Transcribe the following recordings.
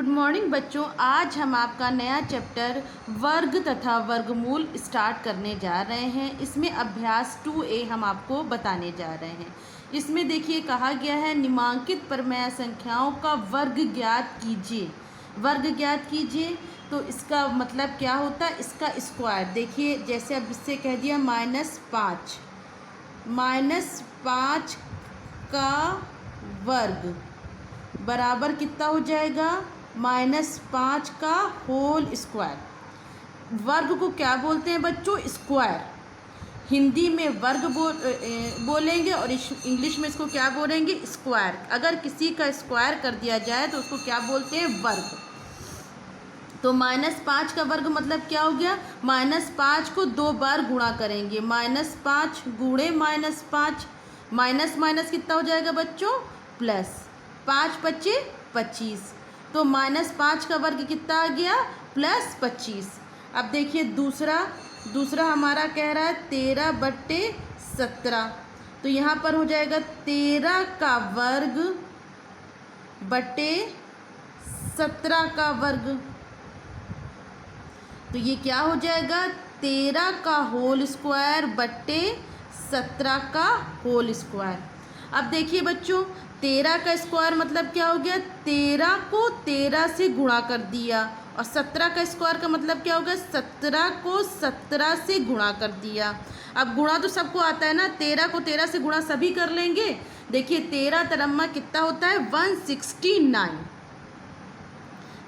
Good morning बच्चों। आज हम आपका नया चैप्टर वर्ग तथा वर्गमूल स्टार्ट करने जा रहे हैं। इसमें अभ्यास 2A हम आपको बताने जा रहे हैं। इसमें देखिए कहा गया है निम्नांकित परिमेय संख्याओं का वर्ग ज्ञात कीजिए। वर्ग ज्ञात कीजिए तो इसका मतलब क्या होता है, इसका स्क्वायर। देखिए जैसे अब इससे कह दिया -5 का वर्ग बराबर कितना हो जाएगा, -5 का होल स्क्वायर। वर्ग को क्या बोलते हैं बच्चों, स्क्वायर। हिंदी में वर्ग बोलेंगे और इंग्लिश में इसको क्या बोलेंगे, स्क्वायर। अगर किसी का स्क्वायर कर दिया जाए तो उसको क्या बोलते हैं, वर्ग। तो -5 का वर्ग मतलब क्या हो गया, -5 को 2 बार गुणा करेंगे, -5 गुणे -5, माइनस माइनस कितना हो जाएगा बच्चों, प्लस 5 × 5 = 25। तो -5 का वर्ग कितना आ गया, +25। अब देखिए दूसरा हमारा कह रहा है 13/17। तो यहाँ पर हो जाएगा 13 का वर्ग बटे 17 का वर्ग। तो ये क्या हो जाएगा, 13 का होल स्क्वायर बटे 17 का होल स्क्वायर। अब देखिए बच्चों 13 का स्क्वायर मतलब क्या हो गया, 13 को 13 से गुणा कर दिया, और 17 का स्क्वायर का मतलब क्या होगा, 17 को 17 से गुणा कर दिया। अब गुणा तो सबको आता है ना, 13 को 13 से गुणा सभी कर लेंगे। देखिए 13 तरम्मा कितना होता है, 169।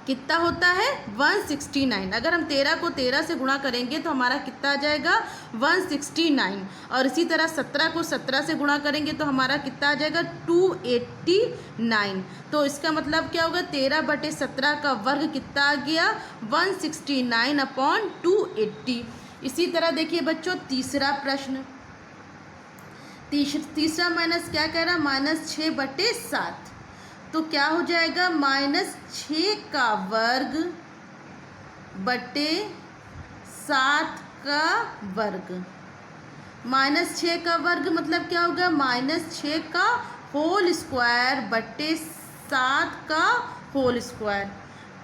कितना होता है, 169। अगर हम 13 को 13 से गुणा करेंगे तो हमारा कितना आ जाएगा, 169। और इसी तरह 17 को 17 से गुणा करेंगे तो हमारा कितना आ जाएगा, 289। तो इसका मतलब क्या होगा, 13/17 का वर्ग कितना आ गया, 169/280। इसी तरह देखिए बच्चों तीसरा प्रश्न, तीसरा माइनस क्या कह रहा है, -6/7। तो क्या हो जाएगा, -6 का वर्ग बटे 7 का वर्ग। -6 का वर्ग मतलब क्या होगा, -6 का होल स्क्वायर बटे 7 का होल स्क्वायर।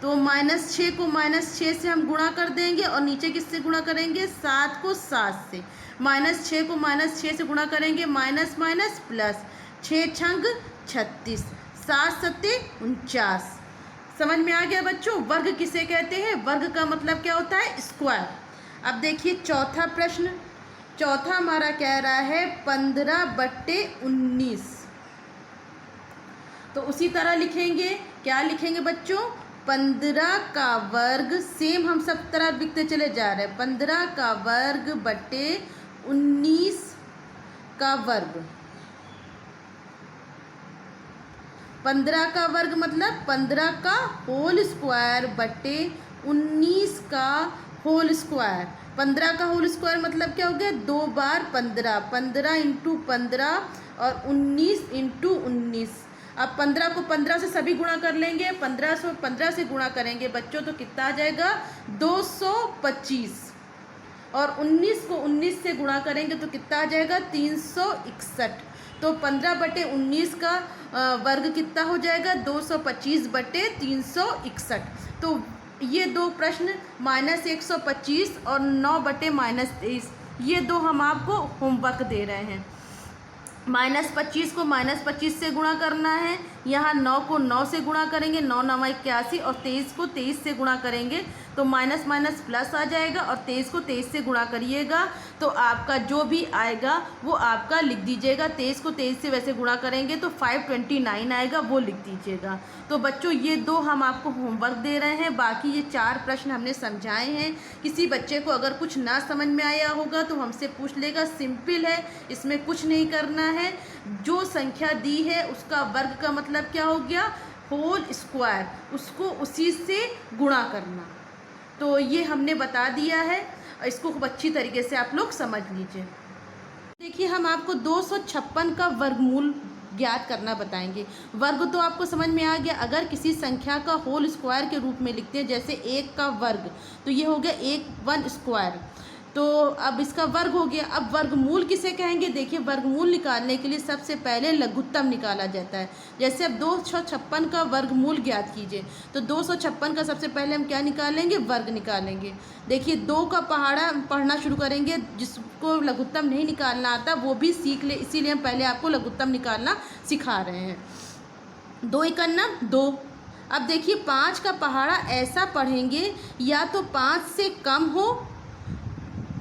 तो -6 को -6 से हम गुणा कर देंगे, और नीचे किससे गुणा करेंगे, 7 को 7 से। -6 को -6 से गुणा करेंगे, माइनस माइनस प्लस, 6 छंग 36, 7 सत्ते 49। समझ में आ गया बच्चों, वर्ग किसे कहते हैं, वर्ग का मतलब क्या होता है, स्क्वायर। अब देखिए चौथा प्रश्न, चौथा हमारा कह रहा है 15/19। तो उसी तरह लिखेंगे, क्या लिखेंगे बच्चों, 15 का वर्ग, सेम हम सब तरह लिखते चले जा रहे हैं, 15 का वर्ग बटे 19 का वर्ग। 15 का वर्ग मतलब 15 का होल स्क्वायर बटे 19 का होल स्क्वायर। 15 का होल स्क्वायर मतलब क्या हो गया, 2 बार 15, 15 × 15 और 19 × 19। अब 15 को 15 से सभी गुणा कर लेंगे, 15 से गुणा करेंगे बच्चों तो कितना आ जाएगा, 225। और 19 को 19 से गुणा करेंगे तो कितना आ जाएगा, 361। तो 15/19 का वर्ग कितना हो जाएगा, 225/361। तो ये दो प्रश्न -125 और 9/-23, ये दो हम आपको होमवर्क दे रहे हैं। -25 को -25 से गुणा करना है, यहाँ 9 को 9 से गुणा करेंगे, 9 × 9 = 81, और 23 को 23 से गुणा करेंगे तो माइनस माइनस प्लस आ जाएगा, और 23 को 23 से गुणा करिएगा तो आपका जो भी आएगा वो आपका लिख दीजिएगा। 23 को 23 से वैसे गुणा करेंगे तो 529 आएगा, वो लिख दीजिएगा। तो बच्चों ये दो हम आपको होमवर्क दे रहे हैं, बाकी ये 4 प्रश्न हमने समझाए हैं। किसी बच्चे को अगर कुछ ना समझ में आया होगा तो हमसे पूछ लेगा, सिंपल है, इसमें कुछ नहीं करना है। जो संख्या दी है उसका वर्ग का मतलब क्या हो गया, होल स्क्वायर, उसको उसी से गुणा करना। तो ये हमने बता दिया है, इसको खूब अच्छी तरीके से आप लोग समझ लीजिए। देखिए हम आपको 256 का वर्गमूल ज्ञात करना बताएंगे। वर्ग तो आपको समझ में आ गया, अगर किसी संख्या का होल स्क्वायर के रूप में लिखते हैं, जैसे 1 का वर्ग, तो ये हो गया 1 स्क्वायर। तो अब इसका वर्ग हो गया। अब वर्गमूल किसे कहेंगे? देखिए, वर्गमूल निकालने के लिए सबसे पहले लघुत्तम निकाला जाता है। जैसे अब 256 का वर्गमूल ज्ञात कीजिए, तो 256 का सबसे पहले हम क्या निकालेंगे? वर्ग निकालेंगे। देखिए, 2 का पहाड़ा पढ़ना शुरू करेंगे। जिसको लघुत्तम नहीं निकालना आता वो भी सीख ले, इसीलिए हम पहले आपको लघुत्तम निकालना सिखा रहे हैं। 2 एकन्ना 2। अब देखिए, 5 का पहाड़ा ऐसा पढ़ेंगे या तो 5 से कम हो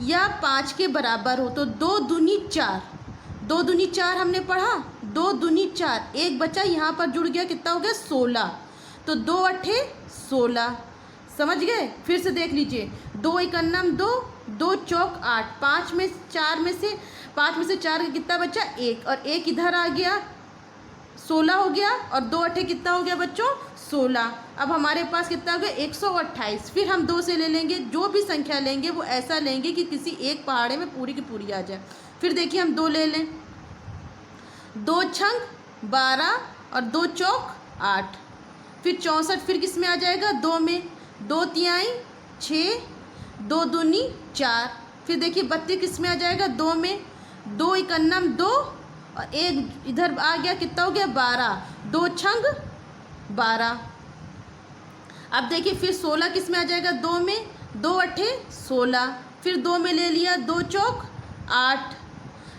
या 5 के बराबर हो। तो 2 दूनी 4, 2 दूनी 4 हमने पढ़ा, 2 दूनी 4, एक बचा यहाँ पर जुड़ गया, कितना हो गया? 16। तो 2 अट्ठे 16, समझ गए? फिर से देख लीजिए, 2 एकन्नम 2, 2 चौक 8, 5 में 4 में से 4 का कितना बचा? 1, और 1 इधर आ गया, 16 हो गया, और 2 अट्ठे कितना हो गया बच्चों? 16। अब हमारे पास कितना हो गया? 128। फिर हम 2 से ले लेंगे, जो भी संख्या लेंगे वो ऐसा लेंगे कि किसी एक पहाड़े में पूरी की पूरी आ जाए। फिर देखिए, हम 2 ले लें, 2 छंग 12 और 2 चौक 8, फिर 64 फिर किस में आ जाएगा? 2 में, 2 तिहाई 6, 2 दूनी 4, फिर देखिए 32 किस में आ जाएगा? 2 में, 2 एकन्नम 2 और 1 इधर आ गया, कितना हो गया? 12, 2 छंग 12। अब देखिए, फिर 16 किस में आ जाएगा? 2 में, 2 अट्ठे 16, फिर 2 में ले लिया, 2 चौक 8।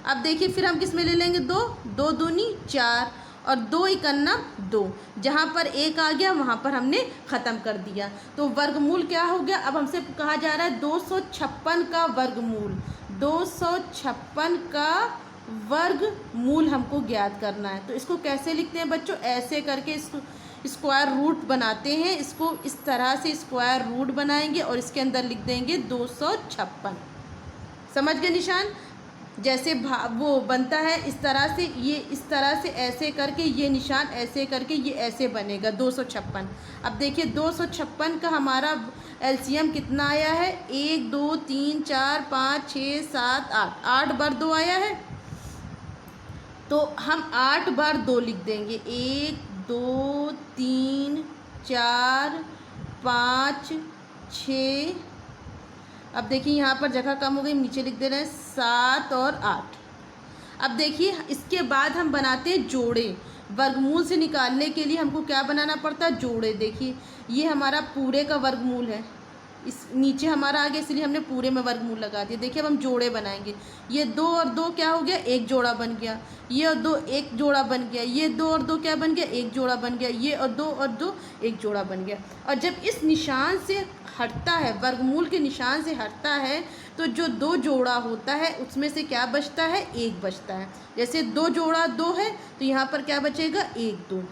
अब देखिए, फिर हम किस में ले लेंगे? 2, 2 दूनी 4 और 2 एकन्ना 2। जहाँ पर 1 आ गया वहाँ पर हमने ख़त्म कर दिया। तो वर्गमूल क्या हो गया? अब हमसे कहा जा रहा है 256 का वर्गमूल, 256 का वर्गमूल हमको ज्ञात करना है। तो इसको कैसे लिखते हैं बच्चों? ऐसे करके इसको स्क्वायर रूट बनाते हैं। इसको इस तरह से स्क्वायर रूट बनाएंगे और इसके अंदर लिख देंगे 256। समझ गए निशान? जैसे वो बनता है इस तरह से, ये इस तरह से ऐसे करके, ये निशान ऐसे करके, ये ऐसे बनेगा 256। अब देखिए, 256 का हमारा एलसीएम कितना आया है? 1 2 3 4 5 6 7 8, 8 बार 2 आया है। तो हम 8 बार 2 लिख देंगे, 1 2 3 4 5 6। अब देखिए, यहाँ पर जगह कम हो गई, नीचे लिख दे रहे हैं 7 और 8। अब देखिए, इसके बाद हम बनाते हैं जोड़े। वर्गमूल से निकालने के लिए हमको क्या बनाना पड़ता है? जोड़े। देखिए, ये हमारा पूरे का वर्गमूल है, इस नीचे हमारा आ गया, इसलिए हमने पूरे में वर्गमूल लगा दिया। देखिए, अब हम जोड़े बनाएंगे। ये 2 और 2 क्या हो गया? एक जोड़ा बन गया। ये और 2 एक जोड़ा बन गया। ये 2 और 2 क्या बन गया? एक जोड़ा बन गया। ये और 2 एक जोड़ा बन गया। और जब इस निशान से हटता है, वर्गमूल के निशान से हटता है, तो जो 2 जोड़ा होता है उसमें से क्या बचता है? 1 बचता है। जैसे 2 जोड़ा 2 है, तो यहाँ पर क्या बचेगा? 1 2।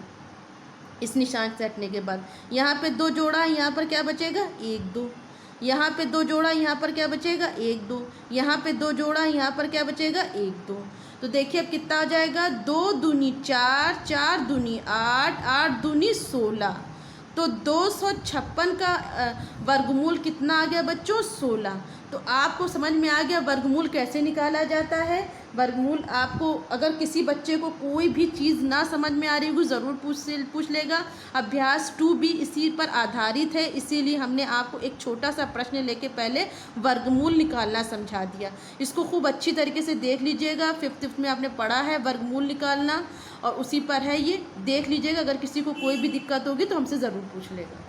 इस निशान से हटने के बाद यहाँ पे 2 जोड़ा, यहाँ पर क्या बचेगा? 1 2। यहाँ पे 2 जोड़ा, यहाँ पर क्या बचेगा? 1 2। यहाँ पे 2 जोड़ा, यहाँ पर क्या बचेगा? 1 2। तो देखिए, अब कितना आ जाएगा? 2 दूनी 4, 4 दूनी 8, 8 दूनी 16। तो 256 का वर्गमूल कितना आ गया बच्चों? 16। तो आपको समझ में आ गया वर्गमूल कैसे निकाला जाता है। वर्गमूल आपको, अगर किसी बच्चे को कोई भी चीज़ ना समझ में आ रही होगी, ज़रूर पूछ लेगा। अभ्यास 2 भी इसी पर आधारित है, इसीलिए हमने आपको एक छोटा सा प्रश्न लेके पहले वर्गमूल निकालना समझा दिया। इसको खूब अच्छी तरीके से देख लीजिएगा। 5th में आपने पढ़ा है वर्गमूल निकालना, और उसी पर है ये, देख लीजिएगा। अगर किसी को कोई भी दिक्कत होगी तो हमसे ज़रूर पूछ लेगा।